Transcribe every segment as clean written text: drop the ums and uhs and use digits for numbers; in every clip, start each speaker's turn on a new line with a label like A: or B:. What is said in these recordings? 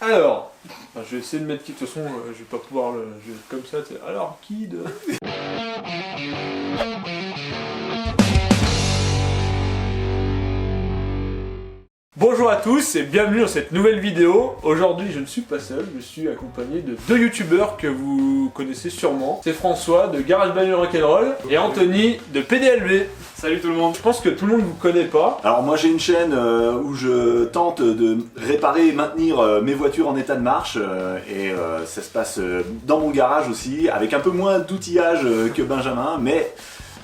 A: Alors, je vais essayer de mettre qui, de toute façon, je vais pas pouvoir le... comme ça, alors qui de... Bonjour à tous et bienvenue dans cette nouvelle vidéo. Aujourd'hui je ne suis pas seul, je suis accompagné de deux youtubeurs que vous connaissez sûrement. C'est François de Garage Bagnole Rock'n'Roll et Anthony de PDLV.
B: Salut tout le monde.
A: Je pense que tout le monde ne vous connaît pas.
C: Alors moi j'ai une chaîne où je tente de réparer et maintenir mes voitures en état de marche et ça se passe dans mon garage aussi avec un peu moins d'outillage que Benjamin, mais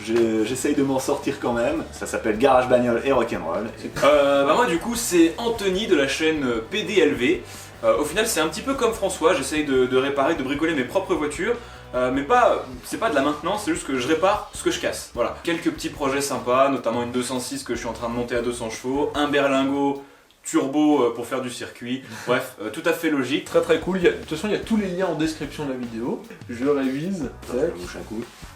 C: j'essaye de m'en sortir quand même. Ça s'appelle Garage Bagnole et Rock'n'Roll.
B: Moi du coup c'est Anthony de la chaîne PDLV. Au final c'est un petit peu comme François, j'essaye de réparer, de bricoler mes propres voitures. Mais c'est pas de la maintenance, c'est juste que je répare ce que je casse. Voilà. Quelques petits projets sympas, notamment une 206 que je suis en train de monter à 200 chevaux, un berlingot turbo pour faire du circuit. Bref, tout à fait logique.
A: Très très cool. De toute façon il y a tous les liens en description de la vidéo. Je révise.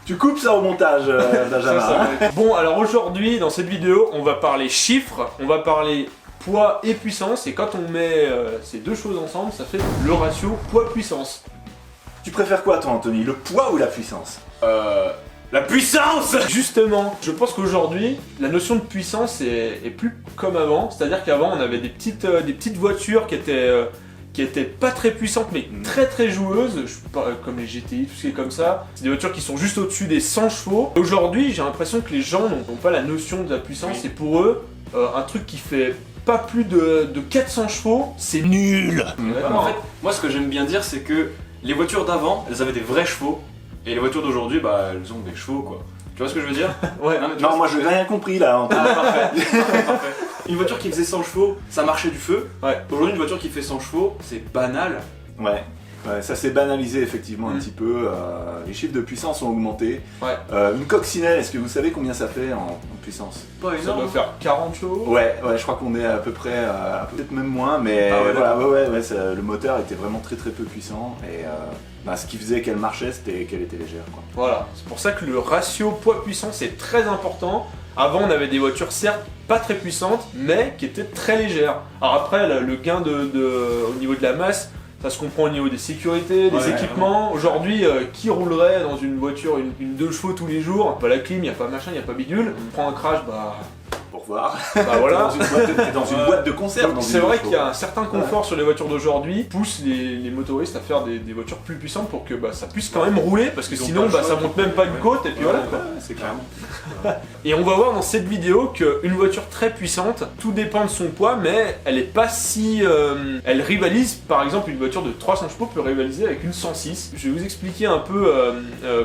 C: Tu coupes ça au montage, Benjamin.
A: Bon, alors aujourd'hui dans cette vidéo on va parler chiffres, on va parler poids et puissance, et quand on met ces deux choses ensemble ça fait le ratio poids-puissance.
C: Tu préfères quoi toi Anthony, le poids ou la puissance?
B: La puissance!
A: Justement, je pense qu'aujourd'hui, la notion de puissance est plus comme avant. C'est-à-dire qu'avant, on avait des petites voitures qui étaient pas très puissantes, mais très très joueuses, comme les GTI, tout ce qui est comme ça. C'est des voitures qui sont juste au-dessus des 100 chevaux. Aujourd'hui, j'ai l'impression que les gens n'ont pas la notion de la puissance.
B: Oui.
A: Et pour eux, un truc qui fait pas plus de 400 chevaux, c'est nul.
B: En fait, moi ce que j'aime bien dire c'est que les voitures d'avant, elles avaient des vrais chevaux, et les voitures d'aujourd'hui, bah elles ont des chevaux quoi. Tu vois ce que je veux dire?
A: Ouais.
B: Non, mais tu
C: Non,
B: vois,
C: moi j'ai rien compris là, Anthony.
B: parfait. Une voiture qui faisait 100 chevaux, ça marchait du feu.
A: Ouais.
B: Aujourd'hui, une voiture qui fait 100 chevaux, c'est banal.
C: Ouais, ça s'est banalisé effectivement un petit peu, les chiffres de puissance ont augmenté.
A: Ouais.
C: Une coccinelle, est-ce que vous savez combien ça fait en puissance?
B: Pas
A: Ça doit
B: énorme.
A: faire 40 chevaux.
C: Ouais, je crois qu'on est à peu près, peut-être même moins, mais
B: Ah ouais,
C: voilà, le moteur était vraiment très très peu puissant et ce qui faisait qu'elle marchait, c'était qu'elle était légère, quoi.
A: Voilà, c'est pour ça que le ratio poids-puissance est très important. Avant, on avait des voitures certes pas très puissantes, mais qui étaient très légères. Alors après, le gain au niveau de la masse, ça se comprend au niveau des sécurités, des équipements. Aujourd'hui, qui roulerait dans une voiture, une 2 chevaux tous les jours? Pas la clim, il n'y a pas machin, il n'y a pas bidule. On prend un crash,
C: Pour voir.
A: bah voilà.
C: T'es dans une boîte de conserve.
A: C'est vrai qu'il y a un certain confort sur les voitures d'aujourd'hui, pousse les motoristes à faire des voitures plus puissantes pour que ça puisse quand même rouler, parce que
B: Ils ont
A: sinon
B: pas le
A: ça
B: choix,
A: monte même pas une côte, et puis voilà quoi.
C: C'est clairement.
A: Et on va voir dans cette vidéo qu'une voiture très puissante, tout dépend de son poids, mais elle est pas si... elle rivalise, par exemple une voiture de 300 chevaux peut rivaliser avec une 106. Je vais vous expliquer un peu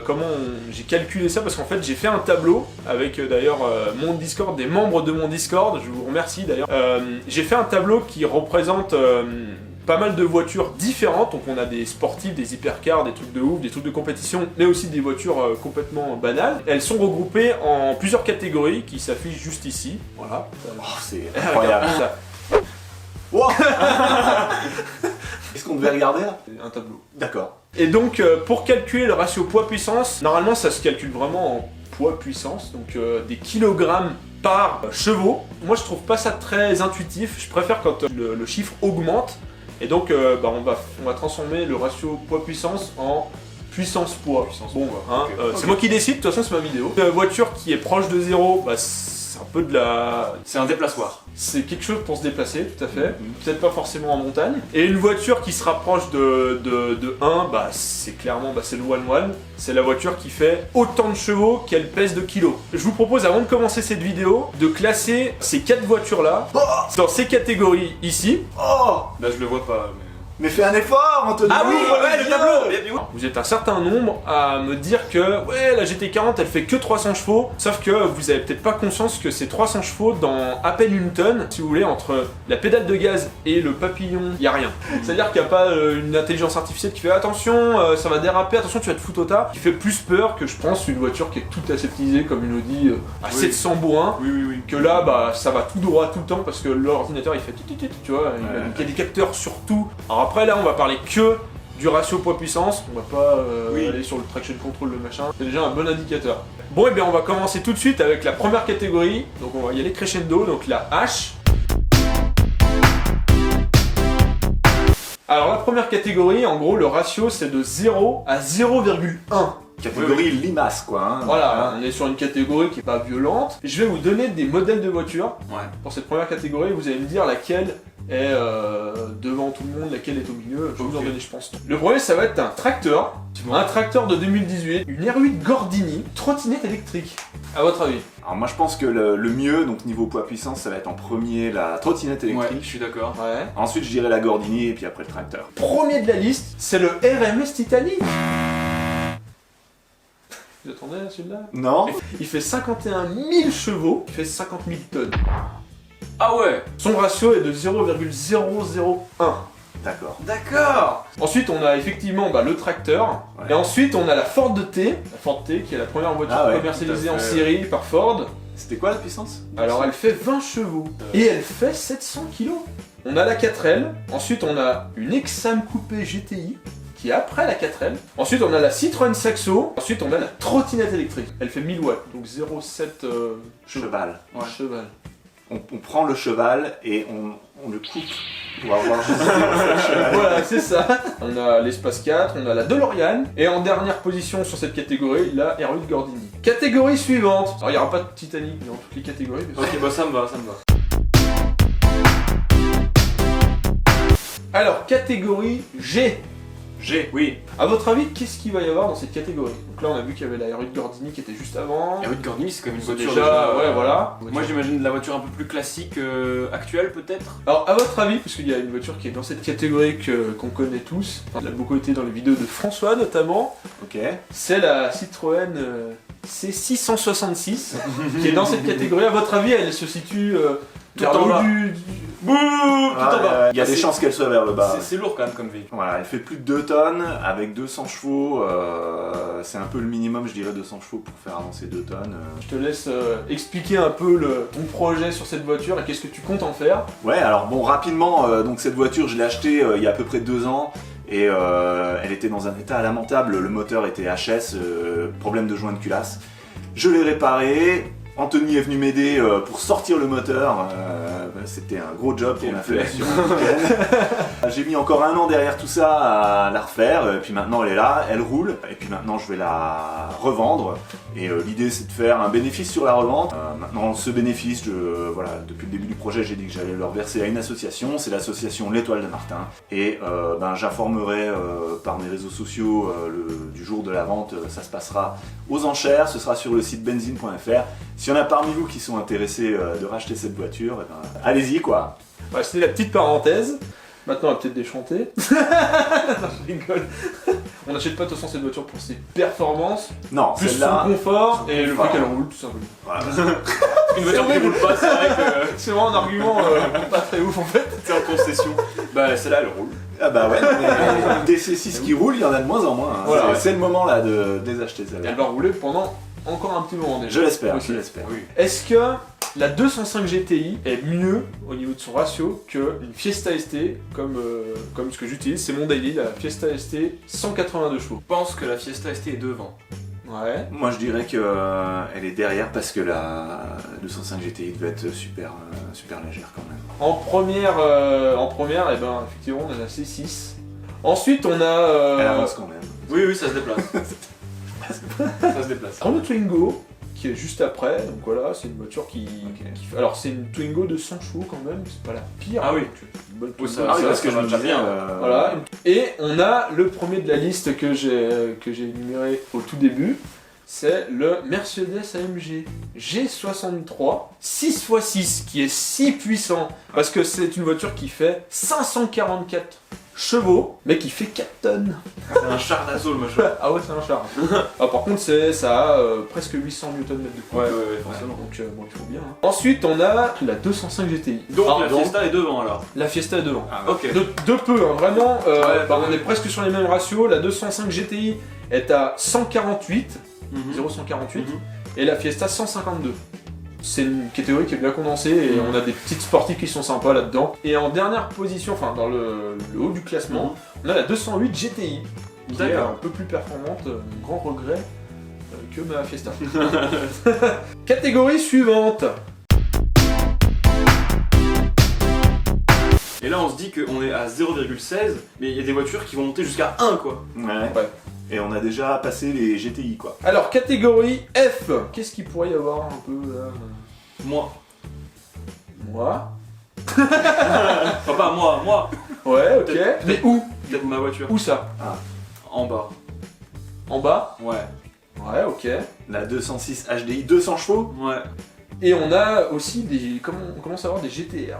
A: comment j'ai calculé ça, parce qu'en fait j'ai fait un tableau avec d'ailleurs mon Discord, des membres de mon Discord, je vous remercie d'ailleurs. J'ai fait un tableau qui représente... pas mal de voitures différentes, donc on a des sportifs, des hypercars, des trucs de ouf, des trucs de compétition, mais aussi des voitures complètement banales. Elles sont regroupées en plusieurs catégories qui s'affichent juste ici. Voilà.
C: Oh, c'est incroyable.
A: Regarde ça.
C: Wow. Est-ce qu'on devait regarder là?
A: Un tableau.
C: D'accord.
A: Et donc pour calculer le ratio poids-puissance, normalement ça se calcule vraiment en poids-puissance, donc des kilogrammes par chevaux. Moi je trouve pas ça très intuitif, je préfère quand le chiffre augmente. Et donc on va transformer le ratio poids-puissance en puissance-poids. C'est moi qui décide, de toute façon c'est ma vidéo. Une voiture qui est proche de 0, c'est un peu de la...
B: C'est un déplaçoir.
A: C'est quelque chose pour se déplacer, tout à fait. Peut-être pas forcément en montagne. Et une voiture qui se rapproche de 1, c'est clairement c'est le one-one. C'est la voiture qui fait autant de chevaux qu'elle pèse de kilos. Je vous propose, avant de commencer cette vidéo, de classer ces 4 voitures-là dans ces catégories ici.
C: Oh,
B: Là je le vois pas,
C: mais fais un effort, Anthony.
B: Ah oui, ouais, le tableau.
A: Vous êtes un certain nombre à me dire que la GT40 elle fait que 300 chevaux, sauf que vous avez peut-être pas conscience que ces 300 chevaux dans à peine une tonne, si vous voulez, entre la pédale de gaz et le papillon, il y a rien. C'est-à-dire qu'il n'y a pas une intelligence artificielle qui fait attention, ça va déraper, attention tu vas te foutre au tas, qui fait plus peur que je pense une voiture qui est toute aseptisée comme une Audi à 700 bourrins.
B: Oui.
A: Que là ça va tout droit tout le temps parce que l'ordinateur il fait tu vois, il y a des capteurs sur tout. Alors après là on va parler que du ratio poids-puissance, on va pas aller sur le traction control, le machin, c'est déjà un bon indicateur. Bon et bien on va commencer tout de suite avec la première catégorie, donc on va y aller crescendo, donc la H. Alors la première catégorie, en gros, le ratio c'est de 0 à 0,1.
C: Catégorie limace, quoi. Hein.
A: Voilà, on est sur une catégorie qui est pas violente. Je vais vous donner des modèles de voitures.
B: Ouais.
A: Pour cette première catégorie, vous allez me dire laquelle est devant tout le monde, laquelle est au milieu. Je vais vous en donner, je pense. Le premier, ça va être un tracteur. Un tracteur de 2018, une R8 Gordini, trottinette électrique. À votre avis?
C: Alors moi je pense que le mieux, donc niveau poids puissance, ça va être en premier la trottinette
B: Ouais,
C: électrique.
B: je suis d'accord.
A: Ouais.
C: Ensuite je dirais la Gordini et puis après le tracteur.
A: Premier de la liste, c'est le RMS Titanic. Vous attendez à celui-là?
C: Non?
A: Il fait 51 000 chevaux, il fait 50 000 tonnes.
B: Ah ouais.
A: Son ratio est de 0,001.
C: D'accord.
B: D'accord.
A: Ensuite, on a effectivement le tracteur.
C: Ouais.
A: Et ensuite, on a la Ford T. La Ford T, qui est la première voiture
C: Ah ouais,
A: commercialisée
B: tout à
A: en
B: fait,
A: série par Ford.
C: C'était quoi la puissance?
A: Alors, elle fait 20 chevaux. Et elle fait 700 kg. On a la 4L. Ensuite, on a une Exam Coupé GTI, qui est après la 4L. Ensuite, on a la Citroën Saxo. Ensuite, on a la trottinette électrique. Elle fait 1000 watts, donc 0,7
C: Cheval.
A: cheval.
C: On prend le cheval et on le coupe pour avoir juste 0,7 cheval.
A: Voilà, c'est ça. On a l'Espace 4, on a la DeLorean. Et en dernière position sur cette catégorie, la R8 Gordini. Catégorie suivante. Alors, il n'y aura pas de Titanic dans toutes les catégories. bien sûr.
B: Ok, bah ça me va, ça me va.
A: Alors, catégorie G.
B: G, oui.
A: À votre avis, qu'est-ce qu'il va y avoir dans cette catégorie? Donc là, on a vu qu'il y avait la R8 Gordini qui était juste avant.
B: Et oui, Gordini, c'est quand même une
A: Donc
B: voiture
A: déjà, ouais, voilà.
B: Moi j'imagine la voiture un peu plus classique, actuelle peut-être.
A: Alors, à votre avis, parce qu'il y a une voiture qui est dans cette catégorie qu'on connaît tous, enfin, elle a beaucoup été dans les vidéos de François notamment,
C: Ok.
A: c'est la Citroën C666 qui est dans cette catégorie. À votre avis, elle se situe vers
B: en
A: le
B: bas.
A: haut du... Bouh, tout en bas.
C: Il y a des chances qu'elle soit vers le bas.
B: C'est lourd quand même comme véhicule.
C: Voilà, elle fait plus de 2 tonnes avec 200 chevaux. C'est un peu le minimum, je dirais, 200 chevaux pour faire avancer 2 tonnes.
A: Je te laisse expliquer un peu ton projet sur cette voiture et qu'est-ce que tu comptes en faire.
C: Ouais, alors bon, rapidement, donc cette voiture, je l'ai achetée il y a à peu près 2 ans. Et elle était dans un état lamentable, le moteur était HS, problème de joint de culasse. Je l'ai réparé, Anthony est venu m'aider pour sortir le moteur, c'était un gros job qu'on a fait sur un week-end. J'ai mis encore 1 an derrière tout ça à la refaire, et puis maintenant elle est là, elle roule, et puis maintenant je vais la revendre. Et l'idée c'est de faire un bénéfice sur la revente. Maintenant ce bénéfice, voilà, depuis le début du projet j'ai dit que j'allais le reverser à une association, c'est l'association L'Étoile de Martin. Et j'informerai par mes réseaux sociaux du jour de la vente, ça se passera aux enchères, ce sera sur le site benzine.fr. S'il y en a parmi vous qui sont intéressés de racheter cette voiture, allez-y quoi.
A: Ouais, c'était la petite parenthèse. Maintenant, on va peut-être déchanter. Non, je rigole. On n'achète pas de toute façon cette voiture pour ses performances,
C: Non,
A: plus son
C: celle-là,
A: confort et le fait
C: confort.
A: qu'elle roule tout simplement.
C: voilà.
B: Une voiture qui roule pas, c'est vrai que
A: C'est vraiment un argument pas très ouf en fait.
B: c'est en concession. Bah celle-là elle roule.
C: Ah bah ouais, mais des C6 qui roulent, il y en a de moins en moins. Hein.
A: Voilà.
C: C'est le moment là de désacheter celle-là.
A: Elle va rouler pendant encore un petit moment déjà.
C: Je l'espère,
A: Aussi.
C: je l'espère.
B: Oui.
A: Est-ce que la 205 GTI est mieux au niveau de son ratio qu'une Fiesta ST comme ce que j'utilise? C'est mon daily, la Fiesta ST 182 chevaux.
B: Je pense que la Fiesta ST est devant.
A: Ouais.
C: Moi je dirais qu'elle est derrière parce que la 205 GTI devait être super légère quand même.
A: En première, eh ben, effectivement, on a la C6. Ensuite, on a
C: Elle avance quand même.
B: Oui, oui, ça se déplace. Ça se déplace.
A: Renault Twingo qui est juste après. Donc voilà, c'est une voiture qui alors c'est une Twingo de 100 chevaux quand même, c'est pas la pire.
B: Ah oui.
A: Donc, une bonne
B: Oui,
A: Twingo.
B: ça-
C: Ah oui,
B: ça
C: parce que
B: va
C: je me
B: déjà
C: disais,
B: bien.
A: Voilà. Et on a le premier de la liste que j'ai énuméré au tout début. C'est le Mercedes AMG G63 6x6 qui est si puissant parce que c'est une voiture qui fait 544 chevaux mais qui fait 4 tonnes.
B: C'est un char d'assaut le machin.
A: Ah ouais, c'est un char. Ah, par contre, ça a presque 800 Nm de poids.
B: Ouais, forcément.
A: Donc bon, il faut bien. Hein. Ensuite, on a la 205 GTI.
B: Donc la
A: Pardon,
B: Fiesta est devant alors.
A: la Fiesta est devant.
C: Ah,
B: Ok.
A: De peu, hein, vraiment, on
B: ouais.
A: est presque sur les mêmes ratios. La 205 GTI est à 148,
B: Mhm.
A: 0,148,
B: Mhm.
A: et la Fiesta 152. C'est une catégorie qui est bien condensée et on a des petites sportives qui sont sympas là-dedans. Et en dernière position, enfin dans le haut du classement, on a la 208 GTI, qui est
B: D'accord.
A: un peu plus performante, mon grand regret, que ma Fiesta. Catégorie suivante.
B: Et Et là on se dit qu'on est à 0,16, mais il y a des voitures qui vont monter jusqu'à 1 quoi.
C: Ouais. Et on a déjà passé les GTI quoi.
A: Alors, catégorie F. Qu'est-ce qu'il pourrait y avoir un peu là?
B: Moi.
A: Moi.
B: Enfin pas moi.
A: Ouais, ok.
B: Peut-être-
A: Mais où?
B: Peut-être ma voiture.
A: Où ça?
B: En bas.
A: En bas?
B: Ouais.
A: Ouais, ok.
C: La 206 HDI 200 chevaux.
B: Ouais.
A: Et on a aussi des. On commence à avoir des GTR.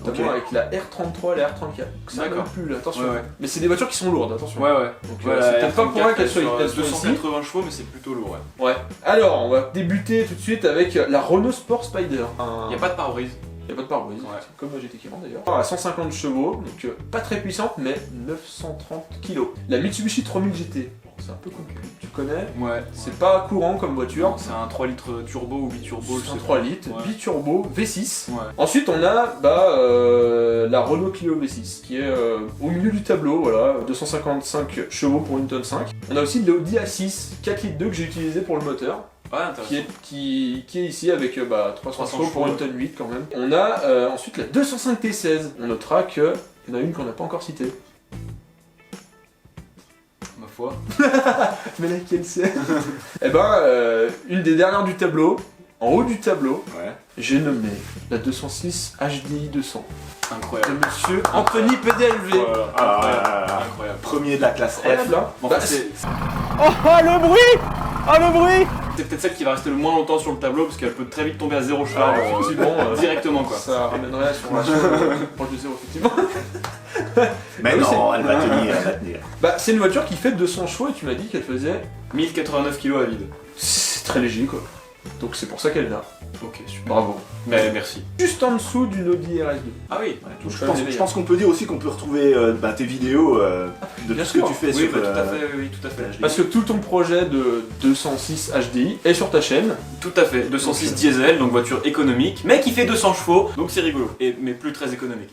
A: Notamment
C: Ok.
A: avec la R33 et la R34. Donc ça
B: D'accord.
A: non plus, attention.
B: Ouais, ouais.
A: Mais c'est des voitures qui sont lourdes, attention.
B: Ouais.
A: Donc
B: Ouais,
A: c'est
B: la
A: peut-être pas pour rien
B: R34,
A: qu'elles soient
B: sur,
A: elles soient ici.
B: 280 chevaux, mais c'est plutôt lourd, ouais.
A: Ouais. Alors, on va débuter tout de suite avec la Renault Sport Spider.
B: Il y a pas de pare-brise.
A: Y a pas de pare-brise,
B: Ouais.
A: c'est comme la GT40 d'ailleurs. À 150 chevaux, donc pas très puissante, mais 930 kg. La Mitsubishi 3000 GT, bon, c'est un peu compliqué, tu connais.
B: Ouais.
A: C'est pas courant comme voiture.
B: C'est un 3 litres turbo ou biturbo, je
A: C'est un
B: sais
A: 3
B: pas.
A: litres,
B: Ouais.
A: biturbo, V6.
B: Ouais.
A: Ensuite, on a la Renault Clio V6 qui est au milieu du tableau, voilà, 255 chevaux pour 1 tonne 5. On a aussi l'Audi A6 4 litres 2 que j'ai utilisé pour le moteur,
B: Ouais, intéressant.
A: qui est ici avec 300 chevaux pour 1
B: chevaux,
A: tonne 8 quand même. On a ensuite la 205 T16. On notera qu'il y en a une qu'on n'a pas encore citée.
B: Ma foi.
A: Mais laquelle c'est? Eh ben, une des dernières du tableau, en haut du tableau,
C: Ouais.
A: j'ai nommé la 206 HDI 200 de
B: Incroyable.
A: monsieur Anthony PDLV.
B: Voilà.
C: Ah,
B: Incroyable.
C: là, là, là.
B: Incroyable.
C: Premier de la classe F.
A: Incroyable, hein.
B: Bon,
A: Bah,
B: enfin, c'est
D: le bruit.
B: c'est peut-être celle qui va rester le moins longtemps sur le tableau parce qu'elle peut très vite tomber à 0 cheval
A: Ah, effectivement,
B: directement quoi.
A: ça ramènerait son ratio proche de 0, effectivement.
C: Mais
A: Ah oui,
C: non, elle va tenir, elle va tenir.
A: Bah, c'est une voiture qui fait 200 chevaux et tu m'as dit qu'elle faisait.
B: 1089 kg à vide.
A: C'est très léger quoi. Donc c'est pour ça qu'elle est là.
B: Ok, super.
A: Bravo.
B: Mais merci.
A: Juste en dessous d'une Audi RS2.
B: Ah oui.
A: Donc,
C: Je pense qu'on peut dire aussi qu'on peut retrouver tes vidéos de
A: bien
C: tout ce que
A: sûr.
C: tu fais
B: Oui,
C: sur
B: bah, tout à fait, oui, tout à fait.
A: Parce que tout ton projet de 206 HDI est sur ta chaîne.
B: Tout à fait. 206 diesel, donc voiture économique, mais qui fait 200 chevaux, donc c'est rigolo. Mais plus très économique.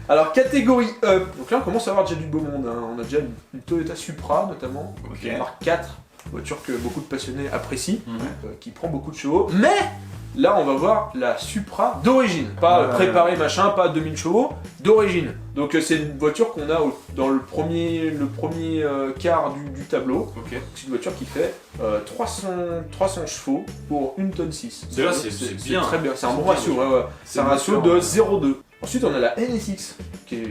A: Alors catégorie E. Donc là on commence à avoir déjà du beau monde. Hein. On a déjà une Toyota Supra notamment, qui est une marque 4, voiture que beaucoup de passionnés apprécient, qui prend beaucoup de chevaux. Mais là on va voir la Supra d'origine, pas préparée machin, pas 2000 chevaux, d'origine. Donc c'est une voiture qu'on a dans le premier quart du tableau.
B: Ok.
A: C'est une voiture qui fait 300 chevaux pour 1 tonne 6.
B: Déjà, c'est bien.
A: Très bien, c'est un
B: C'est
A: bon
B: bien,
A: ratio.
B: déjà.
A: Ouais. C'est un
C: une
A: ratio de
C: voiture,
A: 0,2. Ensuite, on a la NSX.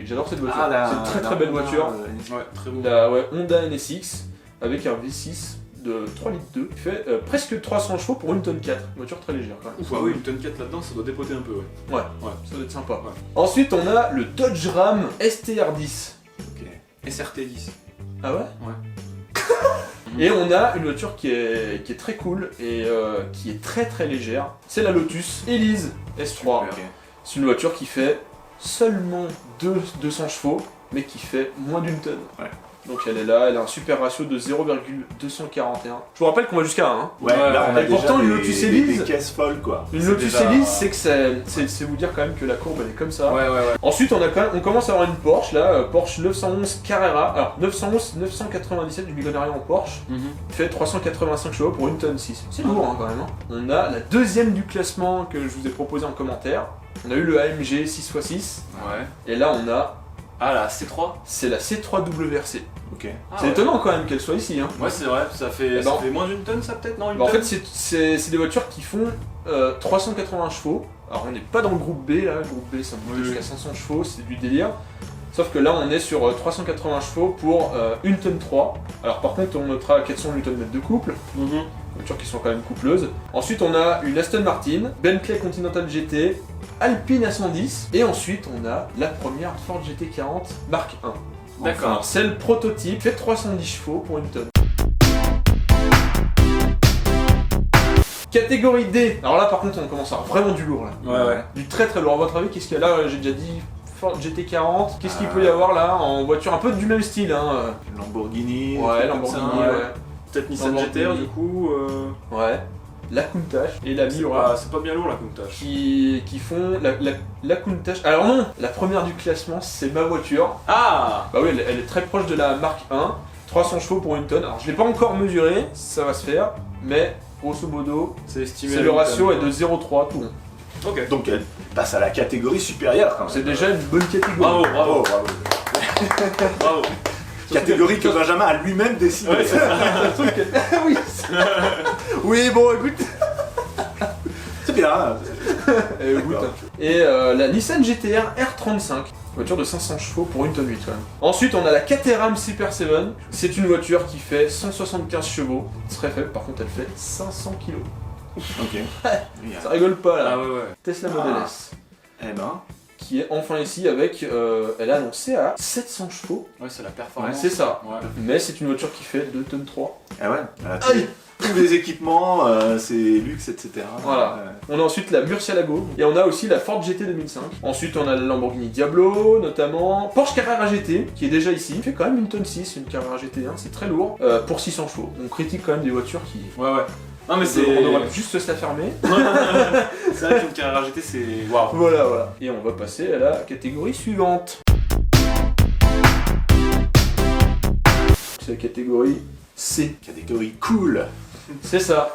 A: J'adore cette voiture. c'est une très très belle voiture.
B: Ouais, très beau.
A: La Honda NSX avec un V6 de 3 litres 2 qui fait presque 300 chevaux pour 1 tonne 4. Une voiture très légère quand même.
B: Ouf, ah oui, une tonne 4 là-dedans, ça doit dépoter un peu, ouais.
A: Ouais, ça doit être sympa.
B: Ouais.
A: Ensuite, on a le Dodge Ram STR10.
B: SRT10.
A: Ah ouais
B: Ouais.
A: Et on a une voiture qui est très cool et qui est très très légère. C'est la Lotus Elise S3.
C: Ok.
A: C'est une voiture qui fait seulement 200 chevaux, mais qui fait moins d'une tonne.
C: Ouais.
A: Donc elle est là, elle a un super ratio de 0,241. Je vous rappelle qu'on va jusqu'à 1. Hein.
C: Ouais, là on a
A: Et pourtant,
C: déjà
A: une Lotus
C: des
A: Elise-
C: caisses folles quoi.
A: Une
B: C'est
A: Lotus
B: déjà-
A: Elise, c'est que c'est vous dire quand même que la courbe elle est comme ça.
B: Ouais.
A: Ensuite, on commence à avoir une Porsche là, Porsche 911 Carrera. Alors 997 du millionnaire en Porsche, qui fait 385 chevaux pour 1 tonne 6. C'est lourd hein, quand même. Hein. On a la deuxième du classement que je vous ai proposé en commentaire. On a eu le AMG 6x6
B: Ouais.
A: et là on a
B: Ah, la C3.
A: c'est la C3WRC.
C: Ok.
B: Ah,
A: C'est
B: ouais.
A: étonnant quand même qu'elle soit ici. Hein.
B: Ouais, c'est vrai, ça fait
A: ben,
B: moins d'une tonne, ça peut-être, non une
A: Bah, en
B: tonne
A: fait, c'est des voitures qui font 380 chevaux. Alors, on n'est pas dans le groupe B là. Le groupe B, ça monte
B: Oui,
A: jusqu'à
B: oui.
A: 500 chevaux, c'est du délire. Sauf que là, on est sur 380 chevaux pour 1 tonne 3. Alors, par contre, on notera 400 Nm de couple. Voitures qui sont quand même coupleuses. Ensuite, on a une Aston Martin, Bentley Continental GT, Alpine A110. Et ensuite, on a la première Ford GT40 Mark 1.
B: D'accord.
A: Enfin, c'est le prototype, fait 310 chevaux pour 1 tonne. Catégorie D. Alors là, par contre, on commence à avoir vraiment du lourd là.
B: Ouais.
A: Du très très lourd. À votre avis, qu'est-ce qu'il y a là? J'ai déjà dit Ford GT40. Qu'est-ce qu'il peut y avoir là en voiture un peu du même style hein.
C: Lamborghini. des
A: Ouais,
C: trucs comme
A: Lamborghini,
C: ça,
A: ouais.
B: Peut-être Nissan
A: Lamborghini.
B: GTR du coup.
A: Ouais. La Countach et la Miura.
B: C'est pas bien lourd la Countach.
A: Qui font la Countach. Alors non, la première du classement, c'est ma voiture.
B: Ah
A: Bah oui, elle est très proche de la Mark 1. 300 chevaux pour 1 tonne. Alors je l'ai pas encore mesuré, ça va se faire. Mais grosso modo,
B: C'est estimé.
A: c'est
B: à
A: le
B: une
A: ratio
B: tonne.
A: est de 0,3 tout rond.
B: Ok.
C: Donc elle passe à la catégorie supérieure quand même.
A: C'est déjà une bonne catégorie.
B: Bravo, bravo,
C: Bravo.
B: bravo.
C: Catégorie que Benjamin a lui-même décidé.
B: Ouais, c'est ça.
A: Oui. Oui, bon, écoute.
C: C'est bien.
A: Et la Nissan GT-R R35, voiture de 500 chevaux pour 1,8 tonne quand même. Ensuite, on a la Caterham Super 7. C'est une voiture qui fait 175 chevaux. Très faible, par contre, elle fait 500 kg.
C: Ok.
A: Ça rigole pas là.
B: Ah ouais, ouais.
A: Tesla Model S,
C: Eh ben.
A: qui est enfin ici avec, elle est annoncée à 700 chevaux.
B: Ouais, c'est la performance.
A: Ouais, c'est ça.
B: Ouais.
A: Mais c'est une voiture qui fait 2 tonnes 3.
C: Ah ouais. Elle a
A: Aïe.
C: tous les équipements, c'est luxe, etc.
A: Voilà. On a ensuite la Murcielago et on a aussi la Ford GT 2005. Ensuite, on a la Lamborghini Diablo notamment, Porsche Carrera GT qui est déjà ici. Il fait quand même 1 tonne 6, une Carrera GT, hein, c'est très lourd pour 600 chevaux. On critique quand même des voitures qui.
B: Ouais, ouais. Non, mais c'est.
A: On devrait juste se la fermer.
B: C'est vrai qu'une Carrera GT, c'est. Waouh.
A: Voilà, voilà. Et on va passer à la catégorie suivante. C'est la catégorie C.
C: Catégorie cool.
A: C'est ça.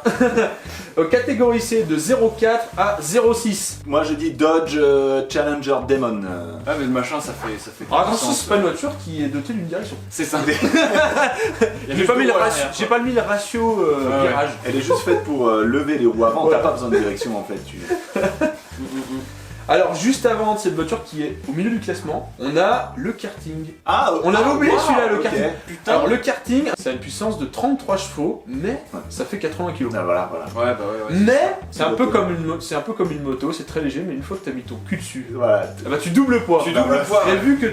A: Catégorie C de 0,4 à 0,6.
C: Moi je dis Dodge Challenger Demon.
B: Ah, mais le machin, ça fait.
A: Alors attention, c'est pas une voiture qui est dotée d'une direction.
B: C'est ça.
A: J'ai pas mis le ratio, j'ai pas mis le ratio
B: ouais.
A: virage.
C: Elle est juste faite pour lever les roues avant,
A: Voilà.
C: t'as pas besoin de direction en fait.
A: Alors juste avant cette voiture qui est au milieu du classement, on a le karting.
C: Ah,
A: On avait oublié
C: wow,
A: celui-là, le
C: ok.
A: karting.
B: Putain.
A: Alors le karting, ça a une puissance de 33 chevaux, mais ça fait 80 kg.
C: Ah, voilà, voilà.
B: Ouais, bah ouais, ouais.
A: Mais c'est un
C: une
A: peu
C: moto.
A: comme c'est un peu comme une moto, c'est très léger, mais une fois que t'as mis ton cul dessus,
C: Voilà.
A: ah bah tu doubles le poids.
B: Tu
C: Bah,
B: doubles le
C: ouais.
B: poids.
A: Et vu que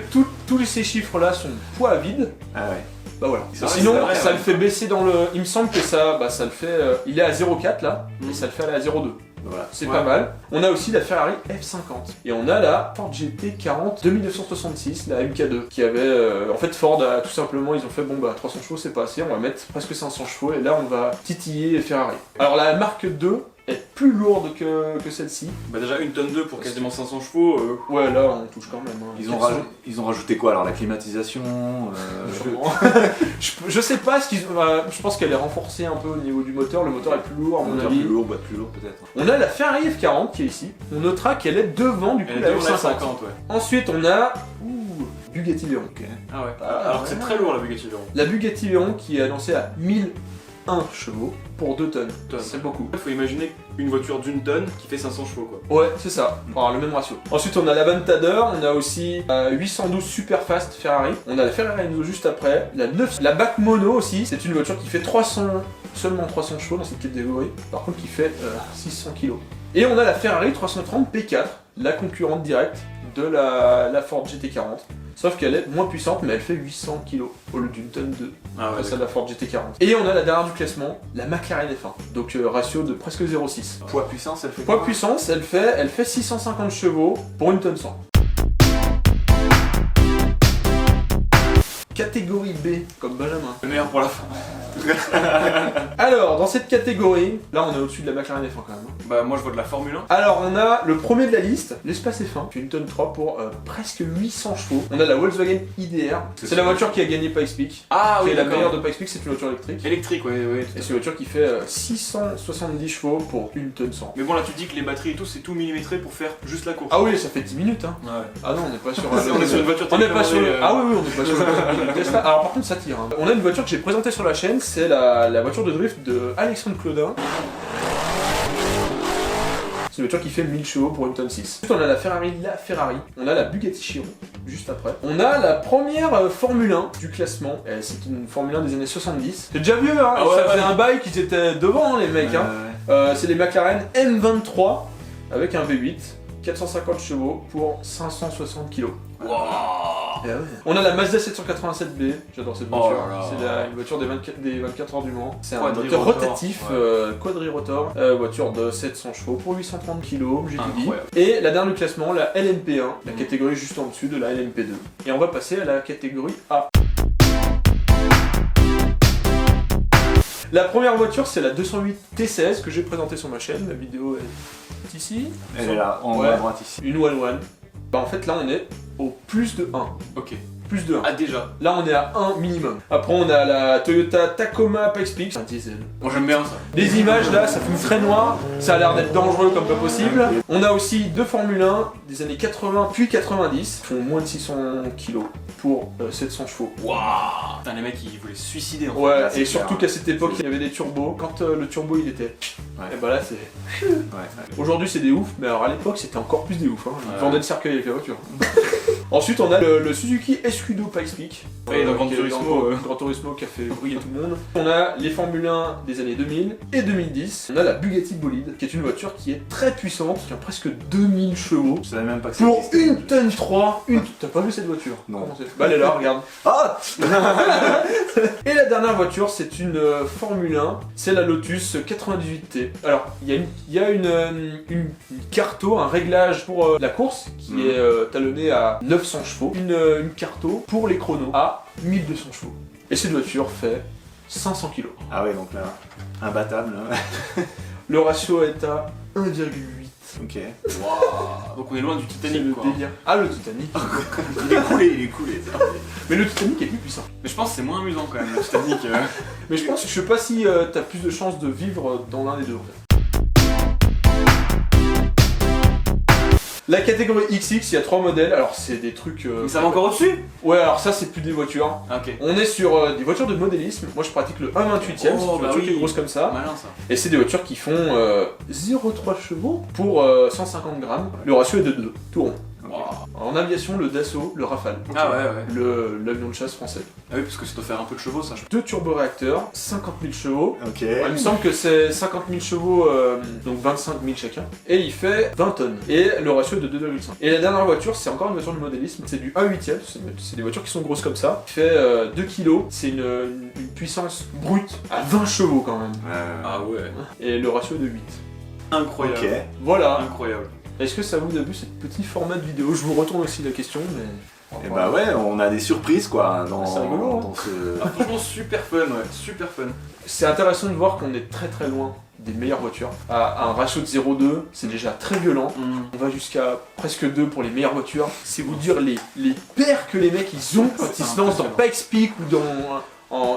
A: tous ces chiffres-là sont poids à vide,
C: Ah ouais.
A: bah voilà.
C: C'est vrai,
A: Sinon,
B: c'est vrai,
A: ça
B: ouais.
A: le fait baisser dans le. Il me semble que ça le fait. Il est à 0,4 là, et ça le fait aller à 0,2.
C: Voilà.
A: C'est
B: Ouais.
A: pas mal. On a aussi la Ferrari F50. Et on a la Ford GT40 de 1966, la MK2, qui avait... en fait, Ford a tout simplement, ils ont fait, bon bah 300 chevaux c'est pas assez, on va mettre presque 500 chevaux, et là on va titiller Ferrari. Alors la Marque 2 est plus lourde que celle-ci.
B: Bah, déjà, 1 tonne 2 pour quasiment 500 chevaux.
A: Ouais, là on touche quand même. Hein.
C: Ils ont rajouté quoi alors? La climatisation
A: Sûrement. je sais pas ce qu'ils... je pense qu'elle est renforcée un peu au niveau du moteur, le moteur est plus lourd à mon
C: moteur
A: avis.
C: plus lourd, boîte plus lourd peut-être.
A: On a la Ferrari F40 qui est ici. On notera qu'elle est devant du coup
B: Elle
A: la
B: est
A: F50.
B: 50, ouais.
A: Ensuite on a Bugatti Veyron.
C: Ok.
B: Ah ouais.
A: Ah,
B: Alors que
A: ouais.
B: c'est très lourd la Bugatti Veyron.
A: La Bugatti Veyron qui est annoncée à 1001 chevaux pour 2 tonnes. C'est beaucoup.
B: Il faut imaginer une voiture d'1 tonne qui fait 500 chevaux quoi.
A: Ouais, c'est ça. Pour avoir le même ratio. Ensuite, on a la Ventador, on a aussi 812 Superfast Ferrari. On a la Ferrari Enzo juste après. La Bac Mono aussi. C'est une voiture qui fait seulement 300 chevaux dans cette catégorie. Par contre, qui fait 600 kg. Et on a la Ferrari 330 P4, la concurrente directe de la Ford GT40. Sauf qu'elle est moins puissante, mais elle fait 800 kg au lieu d'une tonne 2.
B: Ah ouais.
A: Face à la Ford GT40. Et on a la dernière du classement, la McLaren F1. Donc ratio de presque 0,6.
C: Poids puissance, elle fait
A: Poids
C: quoi?
A: puissance, elle fait 650 chevaux pour 1 tonne 100. Catégorie B, comme Benjamin.
B: Le meilleur pour la fin.
A: Alors, dans cette catégorie, là on est au-dessus de la McLaren F1 quand même. hein.
B: Bah, moi je vois de la Formule 1.
A: Alors, on a le premier de la liste, l'Espace F1, qui est 1 tonne 3 pour presque 800 chevaux. On a la Volkswagen IDR, c'est la voiture qui a gagné Pikes Peak.
B: Ah
A: Qui
B: oui,
A: est la
B: d'accord.
A: meilleure de Pikes Peak, c'est une voiture électrique.
B: Électrique, ouais, ouais.
A: Et c'est une voiture qui fait 670 chevaux pour 1 tonne 100.
B: Mais bon, là tu dis que les batteries et tout, c'est tout millimétré pour faire juste la course.
A: Ah oui, ça fait 10 minutes hein.
B: Ouais.
A: Ah non, on n'est pas sur
B: On est sur une voiture
A: On n'est pas sur
B: télécommandée,
A: Ah oui, oui, on n'est pas sur le Tesla. Alors par contre, ça tire. hein. On a une voiture que j'ai présentée sur la chaîne, c'est la voiture de drift de Alexandre Claudin. C'est une voiture qui fait 1000 chevaux pour 1 tonne 6. Ensuite, on a la Ferrari. On a la Bugatti Chiron, juste après. On a la première Formule 1 du classement. C'est une Formule 1 des années 70. C'est déjà vieux, hein.
B: Ah ouais,
A: Ça faisait
B: ouais.
A: un bail qu'ils étaient devant, les mecs. Hein. C'est les McLaren M23 avec un V8, 450 chevaux pour 560 kg. On a la Mazda 787B, j'adore cette voiture.
B: Oh là là.
A: C'est une voiture des 24 heures du Mans. C'est un
B: Quadrirotor,
A: moteur rotatif,
B: ouais.
A: quadrirotor, voiture de 700 chevaux pour 830 kg, j'ai tout dit.
B: Incroyable.
A: Et la dernière du classement, la LMP1, la catégorie juste en dessus de la LMP2. Et on va passer à la catégorie A. La première voiture, c'est la 208 T16 que j'ai présentée sur ma chaîne. La vidéo est ici.
C: Elle est là, en
A: Ouais.
C: haut à droite ici.
A: Une 1-1. Bah en fait là on est au plus de 1.
B: Ok.
A: plus de 1.
B: Ah, déjà.
A: Là, on est à 1 minimum. Après, on a la Toyota Tacoma Pikes Peak, c'est un diesel.
B: Moi, j'aime bien ça.
A: Les images là, ça fait très noir, ça a l'air d'être dangereux comme pas possible. On a aussi deux Formule 1 des années 80 puis 90, qui font moins de 600 kg pour 700 chevaux.
B: Waouh. Putain, les mecs, ils voulaient se suicider en fait.
A: Ouais,
C: là, c'est
A: et
C: clair,
A: surtout
C: hein.
A: qu'à cette époque, il y avait des turbos. Quand le turbo il était.
C: Ouais.
A: Et bah là, c'est.
C: Ouais.
A: Aujourd'hui, c'est des ouf, mais alors à l'époque, c'était encore plus des ouf. Hein. Ils
B: Ouais.
A: vendaient le cercueil avec la voiture. Ensuite, on a le Suzuki Escudo Pikes Peak.
B: Ouais, dans Gran
A: qui est
B: Turismo,
A: dans Gran Turismo qui a fait briller tout le monde. On a les Formule 1 des années 2000 et 2010. On a la Bugatti Bolide, qui est une voiture qui est très puissante, qui a presque 2000 chevaux.
C: Je savais même pas que ça
A: Pour
C: existait.
A: une tonne 3, T'as pas vu cette voiture?
C: Non.
A: Comment c'est? Bah elle est là, regarde.
C: Ah
A: Et la dernière voiture, c'est une Formule 1, c'est la Lotus 98T. Alors, il y a une carto, un réglage pour la course qui est talonné à 900 chevaux. Une carto pour les chronos à 1200 chevaux. Et cette voiture fait 500 kg.
C: Ah ouais, donc là, imbattable. Hein.
A: Le ratio est à 1,8.
C: Ok.
B: Waouh. Donc on est loin du
A: C'est
B: Titanic
A: le
B: quoi.
A: délire. Ah, le Titanic.
C: Il est coulé.
A: Mais le Titanic est plus puissant.
B: Mais je pense que c'est moins amusant quand même le Titanic.
A: Mais je sais pas si t'as plus de chances de vivre dans l'un des deux en fait. La catégorie XX, il y a 3 modèles, alors c'est des trucs...
B: Mais ça va encore au-dessus.
A: Ouais, alors ça c'est plus des voitures.
B: Ah, ok.
A: On est sur des voitures de modélisme. Moi je pratique le 1/28ème, c'est une
B: bah
A: voiture qui est
B: oui.
A: grosse comme ça.
B: Malin ça.
A: Et c'est des voitures qui font 0,3 chevaux pour 150 grammes. Le ratio est de 2, tout rond.
B: Waouh.
A: En aviation, le Dassault, le Rafale.
B: Ah ouais.
A: L'avion de chasse français.
B: Ah oui, parce que ça doit faire un peu de chevaux ça.
A: 2 turboréacteurs, 50 000 chevaux.
C: Ok.
A: Ouais, il me semble que c'est 50 000 chevaux, donc 25 000 chacun. Et il fait 20 tonnes. Et le ratio est de 2,5. Et la dernière voiture, c'est encore une voiture de modélisme. C'est du 1/8ème. C'est des voitures qui sont grosses comme ça. Il fait 2 kg. C'est une puissance brute à 20 chevaux quand même.
B: Ah ouais.
A: Et le ratio est de 8.
B: Incroyable.
C: Ok.
A: Voilà.
B: Incroyable.
A: Est-ce que ça vous a vu ce petit format de vidéo? Je vous retourne aussi la question, mais...
C: Et bah ouais, on a des surprises quoi dans,
A: C'est rigolo, hein.
C: dans ce.
B: Ah, franchement super fun, ouais. Super fun.
A: C'est intéressant de voir qu'on est très très loin des meilleures voitures. À un ratio de 0,2, c'est déjà très violent. On va jusqu'à presque 2 pour les meilleures voitures. C'est vous dire les paires que les mecs ils ont quand ils se lancent dans Pikes Peak ou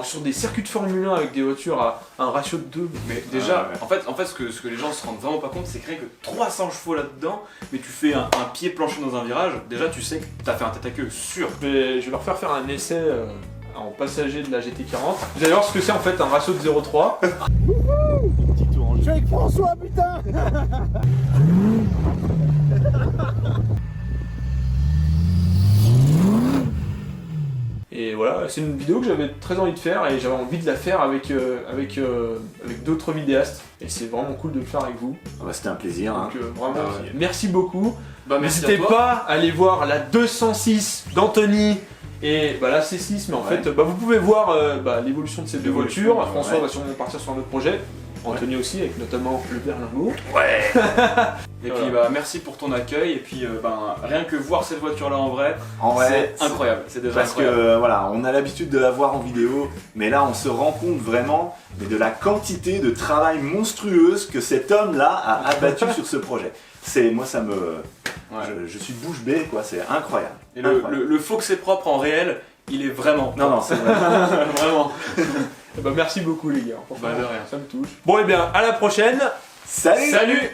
A: sur des circuits de Formule 1 avec des voitures à un ratio de 2.
B: Mais déjà,
C: ouais.
B: en fait ce que les gens se rendent vraiment pas compte, c'est que rien que 300 chevaux là-dedans, mais tu fais un pied planché dans un virage, déjà tu sais que t'as fait un tête à queue sûr.
A: Je vais leur faire un essai en passager de la GT40. Vous allez voir ce que c'est en fait un ratio de 0,3.
D: Je suis avec François, putain.
A: Et voilà, c'est une vidéo que j'avais très envie de faire et j'avais envie de la faire avec d'autres vidéastes. Et c'est vraiment cool de le faire avec vous.
C: Ah bah, c'était un plaisir. Hein.
A: Donc vraiment,
B: Ah ouais.
A: merci beaucoup.
B: Bah merci
A: N'hésitez
B: à toi.
A: pas à aller voir la 206 d'Anthony et la C6, mais en
C: Ouais.
A: fait, vous pouvez voir l'évolution de ces deux
B: L'évolution,
A: voitures.
B: ouais.
A: François va sûrement partir sur un autre projet. Anthony aussi, avec notamment le Berlingot.
B: Ouais. Et
A: Voilà.
B: puis merci pour ton accueil et puis rien que voir cette voiture là en vrai,
C: En vrai,
B: c'est incroyable, c'est déjà
C: parce
B: incroyable.
C: que voilà, on a l'habitude de la voir en vidéo, mais là on se rend compte vraiment de la quantité de travail monstrueuse que cet homme-là a abattu sur ce projet. Moi ça me,
B: Ouais.
C: je suis bouche bée quoi, c'est incroyable.
B: Et
C: Incroyable.
B: le faux que c'est propre en réel, il est vraiment.
C: Non c'est vrai.
B: Vraiment.
A: Merci beaucoup les gars. Franchement,
B: Bah, de rien.
A: ça me touche. Bon et bien, à la prochaine.
C: Salut.
B: Salut.